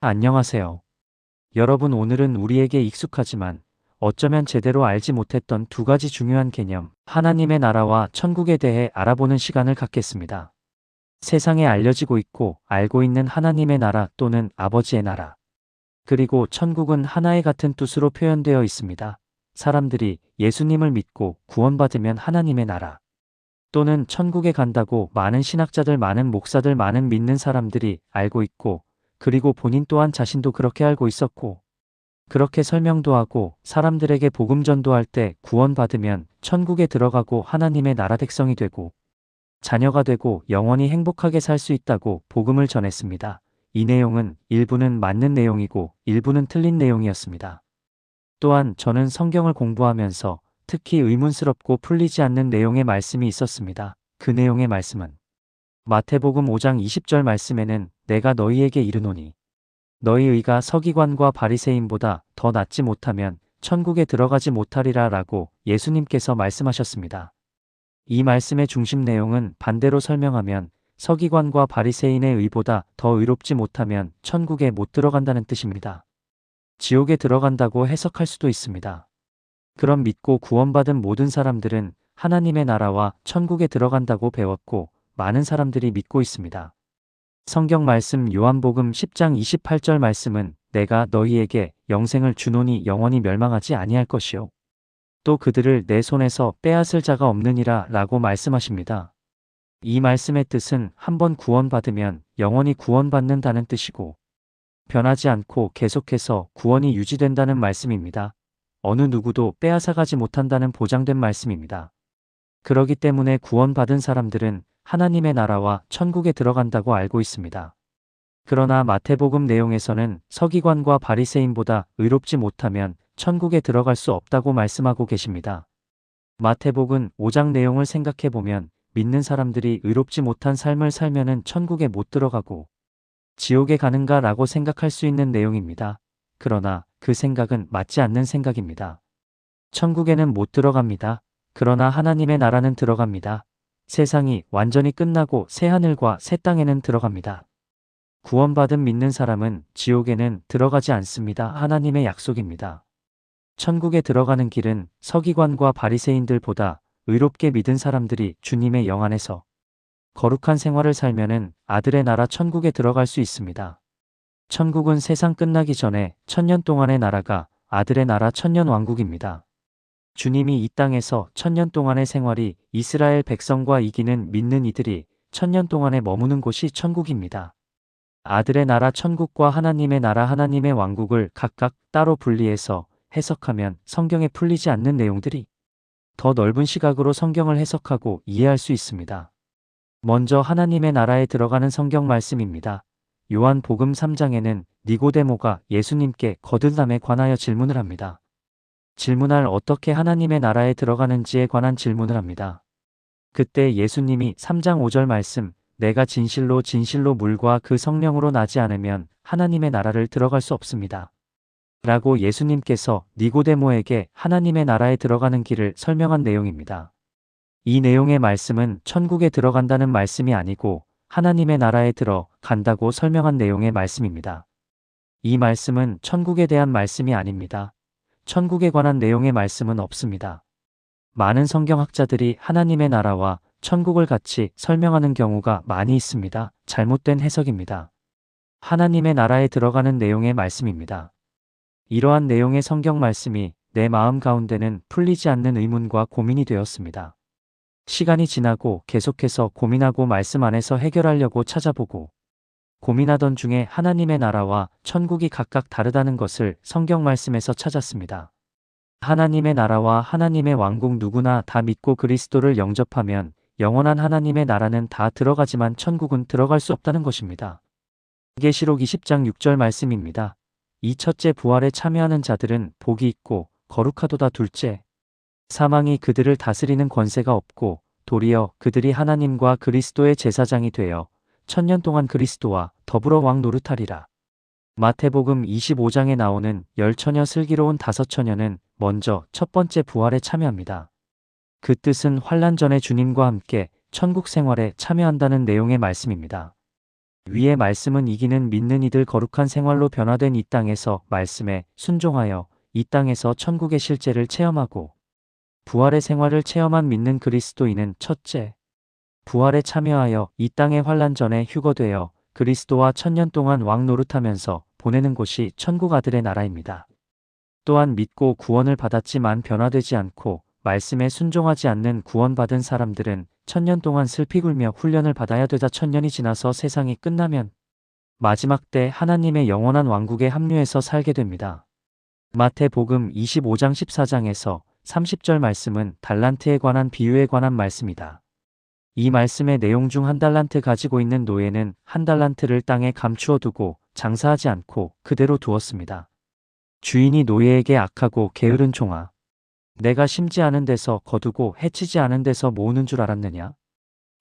안녕하세요. 여러분, 오늘은 우리에게 익숙하지만 어쩌면 제대로 알지 못했던 두 가지 중요한 개념, 하나님의 나라와 천국에 대해 알아보는 시간을 갖겠습니다. 세상에 알려지고 있고 알고 있는 하나님의 나라 또는 아버지의 나라, 그리고 천국은 하나의 같은 뜻으로 표현되어 있습니다. 사람들이 예수님을 믿고 구원받으면 하나님의 나라 또는 천국에 간다고 많은 신학자들, 많은 목사들, 많은 믿는 사람들이 알고 있고, 그리고 본인 또한 자신도 그렇게 알고 있었고, 그렇게 설명도 하고 사람들에게 복음 전도할 때 구원받으면 천국에 들어가고 하나님의 나라 백성이 되고 자녀가 되고 영원히 행복하게 살 수 있다고 복음을 전했습니다. 이 내용은 일부는 맞는 내용이고 일부는 틀린 내용이었습니다. 또한 저는 성경을 공부하면서 특히 의문스럽고 풀리지 않는 내용의 말씀이 있었습니다. 그 내용의 말씀은 마태복음 5장 20절 말씀에는 내가 너희에게 이르노니 너희 의가 서기관과 바리새인보다 더 낫지 못하면 천국에 들어가지 못하리라 라고 예수님께서 말씀하셨습니다. 이 말씀의 중심 내용은 반대로 설명하면 서기관과 바리새인의 의보다 더 의롭지 못하면 천국에 못 들어간다는 뜻입니다. 지옥에 들어간다고 해석할 수도 있습니다. 그럼 믿고 구원받은 모든 사람들은 하나님의 나라와 천국에 들어간다고 배웠고 많은 사람들이 믿고 있습니다. 성경 말씀 요한복음 10장 28절 말씀은 내가 너희에게 영생을 주노니 영원히 멸망하지 아니할 것이요 또 그들을 내 손에서 빼앗을 자가 없느니라 라고 말씀하십니다. 이 말씀의 뜻은 한번 구원받으면 영원히 구원받는다는 뜻이고 변하지 않고 계속해서 구원이 유지된다는 말씀입니다. 어느 누구도 빼앗아가지 못한다는 보장된 말씀입니다. 그러기 때문에 구원받은 사람들은 하나님의 나라와 천국에 들어간다고 알고 있습니다. 그러나 마태복음 내용에서는 서기관과 바리새인보다 의롭지 못하면 천국에 들어갈 수 없다고 말씀하고 계십니다. 마태복음 5장 내용을 생각해 보면 믿는 사람들이 의롭지 못한 삶을 살면은 천국에 못 들어가고 지옥에 가는가 라고 생각할 수 있는 내용입니다. 그러나 그 생각은 맞지 않는 생각입니다. 천국에는 못 들어갑니다. 그러나 하나님의 나라는 들어갑니다. 세상이 완전히 끝나고 새하늘과 새 땅에는 들어갑니다. 구원받은 믿는 사람은 지옥에는 들어가지 않습니다. 하나님의 약속입니다. 천국에 들어가는 길은 서기관과 바리새인들보다 의롭게 믿은 사람들이 주님의 영 안에서 거룩한 생활을 살면은 아들의 나라 천국에 들어갈 수 있습니다. 천국은 세상 끝나기 전에 천년 동안의 나라가 아들의 나라 천년 왕국입니다. 주님이 이 땅에서 천년 동안의 생활이 이스라엘 백성과 이기는 믿는 이들이 천년 동안에 머무는 곳이 천국입니다. 아들의 나라 천국과 하나님의 나라 하나님의 왕국을 각각 따로 분리해서 해석하면 성경에 풀리지 않는 내용들이 더 넓은 시각으로 성경을 해석하고 이해할 수 있습니다. 먼저 하나님의 나라에 들어가는 성경 말씀입니다. 요한복음 3장에는 니고데모가 예수님께 거듭남에 관하여 질문을 합니다. 질문할 어떻게 하나님의 나라에 들어가는지에 관한 질문을 합니다. 그때 예수님이 3장 5절 말씀 내가 진실로 진실로 물과 그 성령으로 나지 않으면 하나님의 나라를 들어갈 수 없습니다. 라고 예수님께서 니고데모에게 하나님의 나라에 들어가는 길을 설명한 내용입니다. 이 내용의 말씀은 천국에 들어간다는 말씀이 아니고 하나님의 나라에 들어간다고 설명한 내용의 말씀입니다. 이 말씀은 천국에 대한 말씀이 아닙니다. 천국에 관한 내용의 말씀은 없습니다. 많은 성경학자들이 하나님의 나라와 천국을 같이 설명하는 경우가 많이 있습니다. 잘못된 해석입니다. 하나님의 나라에 들어가는 내용의 말씀입니다. 이러한 내용의 성경 말씀이 내 마음 가운데는 풀리지 않는 의문과 고민이 되었습니다. 시간이 지나고 계속해서 고민하고 말씀 안에서 해결하려고 찾아보고 고민하던 중에 하나님의 나라와 천국이 각각 다르다는 것을 성경 말씀에서 찾았습니다. 하나님의 나라와 하나님의 왕국 누구나 다 믿고 그리스도를 영접하면 영원한 하나님의 나라는 다 들어가지만 천국은 들어갈 수 없다는 것입니다. 계시록 20장 6절 말씀입니다. 이 첫째 부활에 참여하는 자들은 복이 있고 거룩하도다. 둘째, 사망이 그들을 다스리는 권세가 없고 도리어 그들이 하나님과 그리스도의 제사장이 되어 천년 동안 그리스도와 더불어 왕 노릇하리라. 마태복음 25장에 나오는 열처녀 슬기로운 다섯 처녀는 먼저 첫 번째 부활에 참여합니다. 그 뜻은 환난 전에 주님과 함께 천국 생활에 참여한다는 내용의 말씀입니다. 위의 말씀은 이기는 믿는 이들 거룩한 생활로 변화된 이 땅에서 말씀에 순종하여 이 땅에서 천국의 실제를 체험하고 부활의 생활을 체험한 믿는 그리스도인은 첫째, 부활에 참여하여 이 땅의 환란 전에 휴거되어 그리스도와 천년 동안 왕 노릇하면서 보내는 곳이 천국 아들의 나라입니다. 또한 믿고 구원을 받았지만 변화되지 않고 말씀에 순종하지 않는 구원받은 사람들은 천년 동안 슬피 굴며 훈련을 받아야 되다 천년이 지나서 세상이 끝나면 마지막 때 하나님의 영원한 왕국에 합류해서 살게 됩니다. 마태복음 25장 14장에서 30절 말씀은 달란트에 관한 비유에 관한 말씀이다. 이 말씀의 내용 중 한 달란트 가지고 있는 노예는 한 달란트를 땅에 감추어 두고 장사하지 않고 그대로 두었습니다. 주인이 노예에게 악하고 게으른 종아, 내가 심지 않은 데서 거두고 해치지 않은 데서 모으는 줄 알았느냐?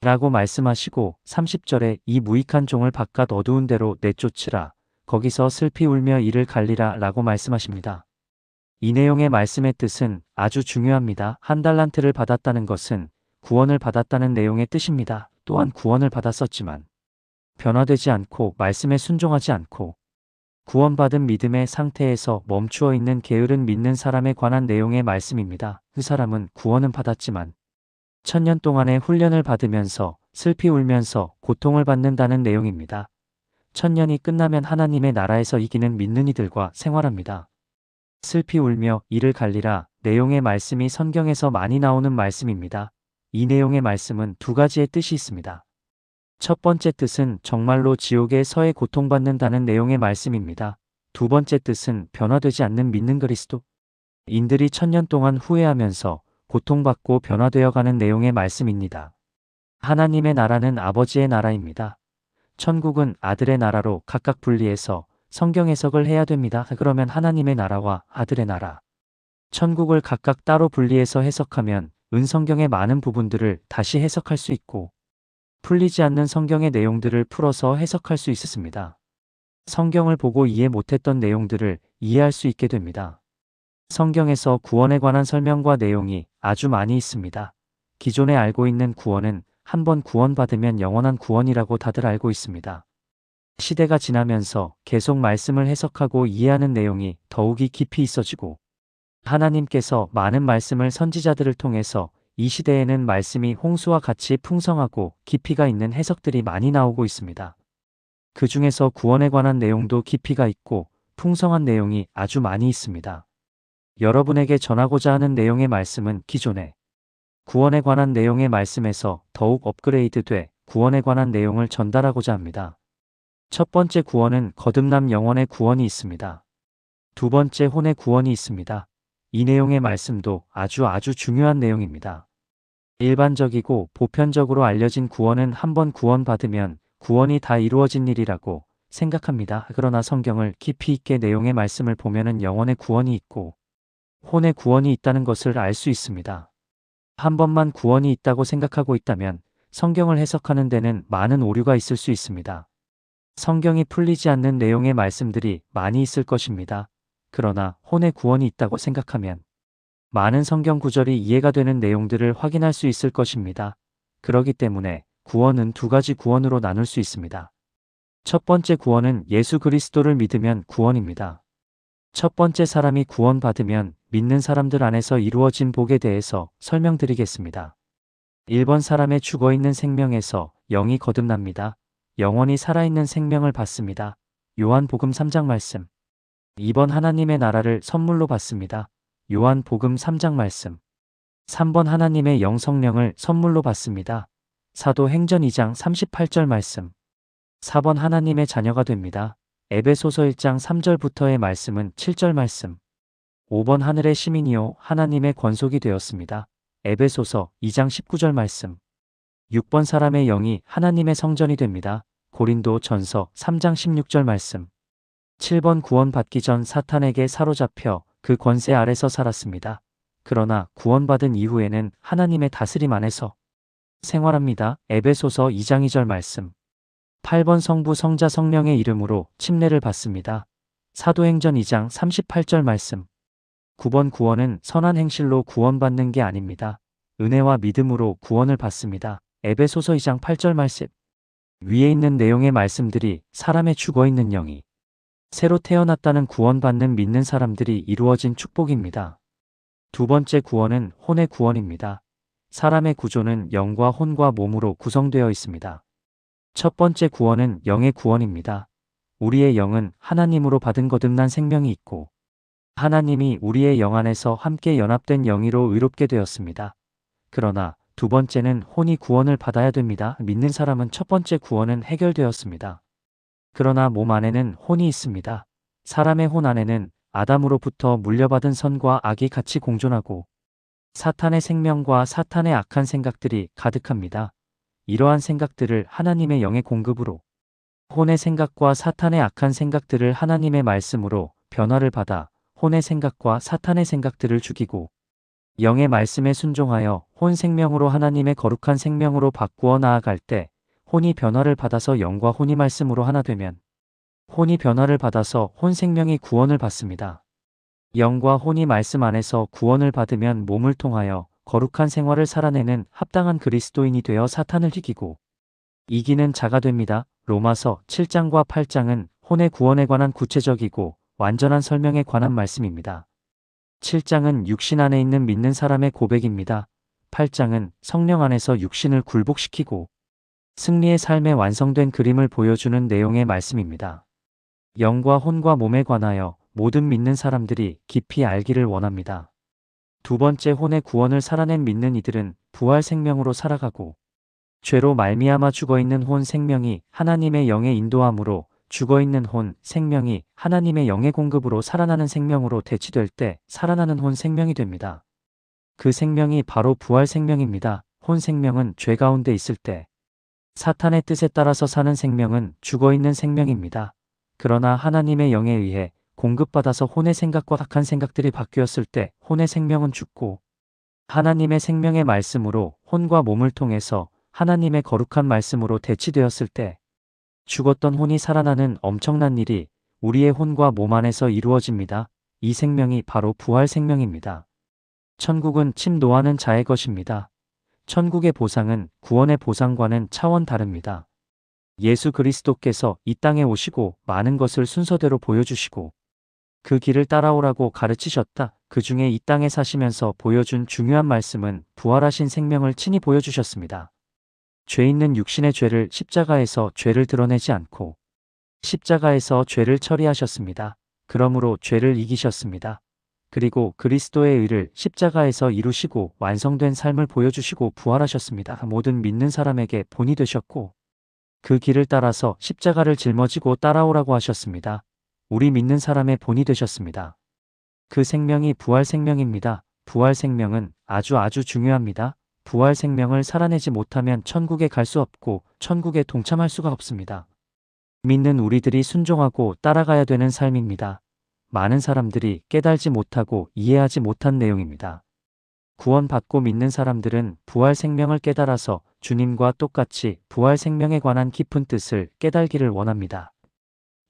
라고 말씀하시고 30절에 이 무익한 종을 바깥 어두운 데로 내쫓으라. 거기서 슬피 울며 이를 갈리라 라고 말씀하십니다. 이 내용의 말씀의 뜻은 아주 중요합니다. 한 달란트를 받았다는 것은 구원을 받았다는 내용의 뜻입니다. 또한 구원을 받았었지만 변화되지 않고 말씀에 순종하지 않고 구원받은 믿음의 상태에서 멈추어 있는 게으른 믿는 사람에 관한 내용의 말씀입니다. 그 사람은 구원은 받았지만 천년 동안의 훈련을 받으면서 슬피 울면서 고통을 받는다는 내용입니다. 천년이 끝나면 하나님의 나라에서 이기는 믿는 이들과 생활합니다. 슬피 울며 이를 갈리라 내용의 말씀이 성경에서 많이 나오는 말씀입니다. 이 내용의 말씀은 두 가지의 뜻이 있습니다. 첫 번째 뜻은 정말로 지옥에 서해 고통받는다는 내용의 말씀입니다. 두 번째 뜻은 변화되지 않는 믿는 그리스도인들이 천년 동안 후회하면서 고통받고 변화되어 가는 내용의 말씀입니다. 하나님의 나라는 아버지의 나라입니다. 천국은 아들의 나라로 각각 분리해서 성경 해석을 해야 됩니다. 그러면 하나님의 나라와 아들의 나라, 천국을 각각 따로 분리해서 해석하면 은성경의 많은 부분들을 다시 해석할 수 있고 풀리지 않는 성경의 내용들을 풀어서 해석할 수 있었습니다. 성경을 보고 이해 못했던 내용들을 이해할 수 있게 됩니다. 성경에서 구원에 관한 설명과 내용이 아주 많이 있습니다. 기존에 알고 있는 구원은 한번 구원받으면 영원한 구원이라고 다들 알고 있습니다. 시대가 지나면서 계속 말씀을 해석하고 이해하는 내용이 더욱이 깊이 있어지고 하나님께서 많은 말씀을 선지자들을 통해서 이 시대에는 말씀이 홍수와 같이 풍성하고 깊이가 있는 해석들이 많이 나오고 있습니다. 그 중에서 구원에 관한 내용도 깊이가 있고 풍성한 내용이 아주 많이 있습니다. 여러분에게 전하고자 하는 내용의 말씀은 기존의 구원에 관한 내용의 말씀에서 더욱 업그레이드돼 구원에 관한 내용을 전달하고자 합니다. 첫 번째 구원은 거듭남 영혼의 구원이 있습니다. 두 번째 혼의 구원이 있습니다. 이 내용의 말씀도 아주 중요한 내용입니다. 일반적이고 보편적으로 알려진 구원은 한번 구원받으면 구원이 다 이루어진 일이라고 생각합니다. 그러나 성경을 깊이 있게 내용의 말씀을 보면은 영혼의 구원이 있고 혼의 구원이 있다는 것을 알 수 있습니다. 한 번만 구원이 있다고 생각하고 있다면 성경을 해석하는 데는 많은 오류가 있을 수 있습니다. 성경이 풀리지 않는 내용의 말씀들이 많이 있을 것입니다. 그러나 혼의 구원이 있다고 생각하면 많은 성경 구절이 이해가 되는 내용들을 확인할 수 있을 것입니다. 그렇기 때문에 구원은 두 가지 구원으로 나눌 수 있습니다. 첫 번째 구원은 예수 그리스도를 믿으면 구원입니다. 첫 번째 사람이 구원받으면 믿는 사람들 안에서 이루어진 복에 대해서 설명드리겠습니다. 1번 사람의 죽어있는 생명에서 영이 거듭납니다. 영원히 살아있는 생명을 받습니다. 요한복음 3장 말씀. 2번 하나님의 나라를 선물로 받습니다. 요한복음 3장 말씀. 3번 하나님의 영성령을 선물로 받습니다. 사도행전 2장 38절 말씀. 4번 하나님의 자녀가 됩니다. 에베소서 1장 3절부터의 말씀은 7절 말씀. 5번 하늘의 시민이요 하나님의 권속이 되었습니다. 에베소서 2장 19절 말씀. 6번 사람의 영이 하나님의 성전이 됩니다. 고린도 전서 3장 16절 말씀. 7번 구원받기 전 사탄에게 사로잡혀 그 권세 아래서 살았습니다. 그러나 구원받은 이후에는 하나님의 다스림 안에서 생활합니다. 에베소서 2장 2절 말씀. 8번 성부 성자 성령의 이름으로 침례를 받습니다. 사도행전 2장 38절 말씀. 9번 구원은 선한 행실로 구원받는 게 아닙니다. 은혜와 믿음으로 구원을 받습니다. 에베소서 2장 8절 말씀. 위에 있는 내용의 말씀들이 사람의 죽어있는 영이 새로 태어났다는 구원받는 믿는 사람들이 이루어진 축복입니다. 두 번째 구원은 혼의 구원입니다. 사람의 구조는 영과 혼과 몸으로 구성되어 있습니다. 첫 번째 구원은 영의 구원입니다. 우리의 영은 하나님으로 받은 거듭난 생명이 있고 하나님이 우리의 영 안에서 함께 연합된 영이로 의롭게 되었습니다. 그러나 두 번째는 혼이 구원을 받아야 됩니다. 믿는 사람은 첫 번째 구원은 해결되었습니다. 그러나 몸 안에는 혼이 있습니다. 사람의 혼 안에는 아담으로부터 물려받은 선과 악이 같이 공존하고 사탄의 생명과 사탄의 악한 생각들이 가득합니다. 이러한 생각들을 하나님의 영의 공급으로 혼의 생각과 사탄의 악한 생각들을 하나님의 말씀으로 변화를 받아 혼의 생각과 사탄의 생각들을 죽이고 영의 말씀에 순종하여 혼 생명으로 하나님의 거룩한 생명으로 바꾸어 나아갈 때 혼이 변화를 받아서 영과 혼이 말씀으로 하나 되면 혼이 변화를 받아서 혼 생명이 구원을 받습니다. 영과 혼이 말씀 안에서 구원을 받으면 몸을 통하여 거룩한 생활을 살아내는 합당한 그리스도인이 되어 사탄을 이기고 이기는 자가 됩니다. 로마서 7장과 8장은 혼의 구원에 관한 구체적이고 완전한 설명에 관한 말씀입니다. 7장은 육신 안에 있는 믿는 사람의 고백입니다. 8장은 성령 안에서 육신을 굴복시키고 승리의 삶의 완성된 그림을 보여주는 내용의 말씀입니다. 영과 혼과 몸에 관하여 모든 믿는 사람들이 깊이 알기를 원합니다. 두 번째 혼의 구원을 살아낸 믿는 이들은 부활 생명으로 살아가고 죄로 말미암아 죽어있는 혼 생명이 하나님의 영의 인도함으로 죽어있는 혼 생명이 하나님의 영의 공급으로 살아나는 생명으로 대치될 때 살아나는 혼 생명이 됩니다. 그 생명이 바로 부활 생명입니다. 혼 생명은 죄 가운데 있을 때 사탄의 뜻에 따라서 사는 생명은 죽어있는 생명입니다. 그러나 하나님의 영에 의해 공급받아서 혼의 생각과 악한 생각들이 바뀌었을 때 혼의 생명은 죽고 하나님의 생명의 말씀으로 혼과 몸을 통해서 하나님의 거룩한 말씀으로 대치되었을 때 죽었던 혼이 살아나는 엄청난 일이 우리의 혼과 몸 안에서 이루어집니다. 이 생명이 바로 부활 생명입니다. 천국은 침노하는 자의 것입니다. 천국의 보상은 구원의 보상과는 차원 다릅니다. 예수 그리스도께서 이 땅에 오시고 많은 것을 순서대로 보여주시고 그 길을 따라오라고 가르치셨다. 그 중에 이 땅에 사시면서 보여준 중요한 말씀은 부활하신 생명을 친히 보여주셨습니다. 죄 있는 육신의 죄를 십자가에서 죄를 드러내지 않고 십자가에서 죄를 처리하셨습니다. 그러므로 죄를 이기셨습니다. 그리고 그리스도의 의를 십자가에서 이루시고 완성된 삶을 보여주시고 부활하셨습니다. 모든 믿는 사람에게 본이 되셨고 그 길을 따라서 십자가를 짊어지고 따라오라고 하셨습니다. 우리 믿는 사람의 본이 되셨습니다. 그 생명이 부활 생명입니다. 부활 생명은 아주 중요합니다. 부활 생명을 살아내지 못하면 천국에 갈 수 없고 천국에 동참할 수가 없습니다. 믿는 우리들이 순종하고 따라가야 되는 삶입니다. 많은 사람들이 깨달지 못하고 이해하지 못한 내용입니다. 구원받고 믿는 사람들은 부활 생명을 깨달아서 주님과 똑같이 부활 생명에 관한 깊은 뜻을 깨달기를 원합니다.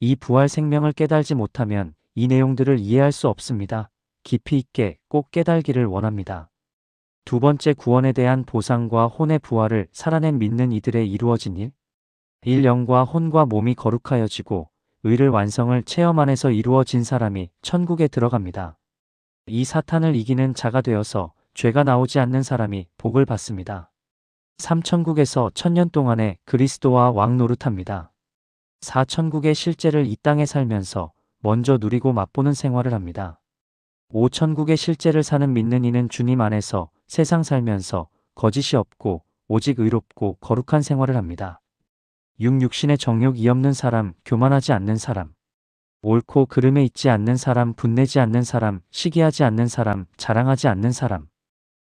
이 부활 생명을 깨달지 못하면 이 내용들을 이해할 수 없습니다. 깊이 있게 꼭 깨달기를 원합니다. 두 번째 구원에 대한 보상과 혼의 부활을 살아낸 믿는 이들의 이루어진 일, 영과 혼과 몸이 거룩하여지고 의를 완성을 체험 안에서 이루어진 사람이 천국에 들어갑니다. 이 사탄을 이기는 자가 되어서 죄가 나오지 않는 사람이 복을 받습니다. 3천국에서 1000년 동안의 그리스도와 왕 노릇합니다. 4천국의 실제를 이 땅에 살면서 먼저 누리고 맛보는 생활을 합니다. 5천국의 실제를 사는 믿는 이는 주님 안에서 세상 살면서 거짓이 없고 오직 의롭고 거룩한 생활을 합니다. 육신의 정욕이 없는 사람, 교만하지 않는 사람, 옳고 그름에 있지 않는 사람, 분내지 않는 사람, 시기하지 않는 사람, 자랑하지 않는 사람.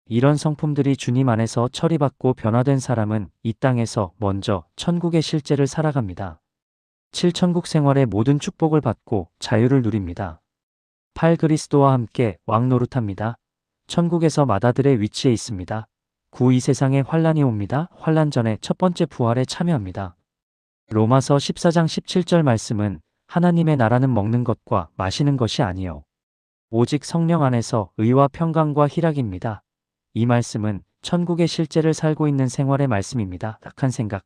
이런 성품들이 주님 안에서 처리받고 변화된 사람은 이 땅에서 먼저 천국의 실제를 살아갑니다. 7천국 생활의 모든 축복을 받고 자유를 누립니다. 8 그리스도와 함께 왕 노릇합니다. 천국에서 마다들의 위치에 있습니다. 9 이 세상에 환란이 옵니다. 환란 전에 첫 번째 부활에 참여합니다. 로마서 14장 17절 말씀은 하나님의 나라는 먹는 것과 마시는 것이 아니요 오직 성령 안에서 의와 평강과 희락입니다. 이 말씀은 천국의 실제를 살고 있는 생활의 말씀입니다. 악한 생각,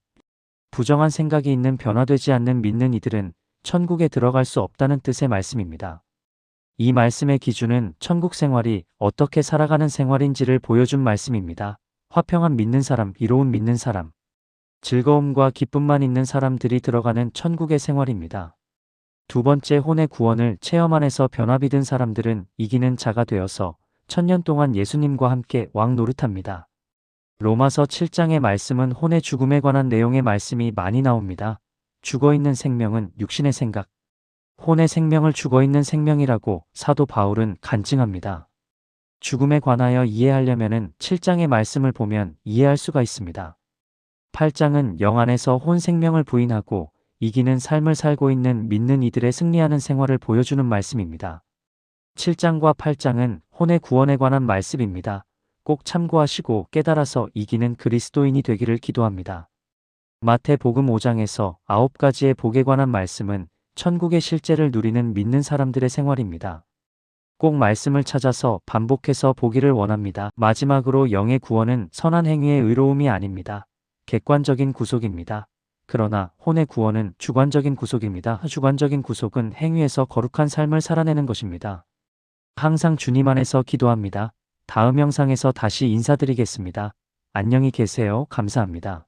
부정한 생각이 있는 변화되지 않는 믿는 이들은 천국에 들어갈 수 없다는 뜻의 말씀입니다. 이 말씀의 기준은 천국 생활이 어떻게 살아가는 생활인지를 보여준 말씀입니다. 화평한 믿는 사람, 이로운 믿는 사람, 즐거움과 기쁨만 있는 사람들이 들어가는 천국의 생활입니다. 두 번째, 혼의 구원을 체험 안에서 변화비 든 사람들은 이기는 자가 되어서 천년 동안 예수님과 함께 왕 노릇합니다. 로마서 7장의 말씀은 혼의 죽음에 관한 내용의 말씀이 많이 나옵니다. 죽어있는 생명은 육신의 생각, 혼의 생명을 죽어있는 생명이라고 사도 바울은 간증합니다. 죽음에 관하여 이해하려면 7장의 말씀을 보면 이해할 수가 있습니다. 8장은 영 안에서 혼 생명을 부인하고 이기는 삶을 살고 있는 믿는 이들의 승리하는 생활을 보여주는 말씀입니다. 7장과 8장은 혼의 구원에 관한 말씀입니다. 꼭 참고하시고 깨달아서 이기는 그리스도인이 되기를 기도합니다. 마태복음 5장에서 9가지의 복에 관한 말씀은 천국의 실제를 누리는 믿는 사람들의 생활입니다. 꼭 말씀을 찾아서 반복해서 보기를 원합니다. 마지막으로 영의 구원은 선한 행위의 의로움이 아닙니다. 객관적인 구속입니다. 그러나 혼의 구원은 주관적인 구속입니다. 주관적인 구속은 행위에서 거룩한 삶을 살아내는 것입니다. 항상 주님 안에서 기도합니다. 다음 영상에서 다시 인사드리겠습니다. 안녕히 계세요. 감사합니다.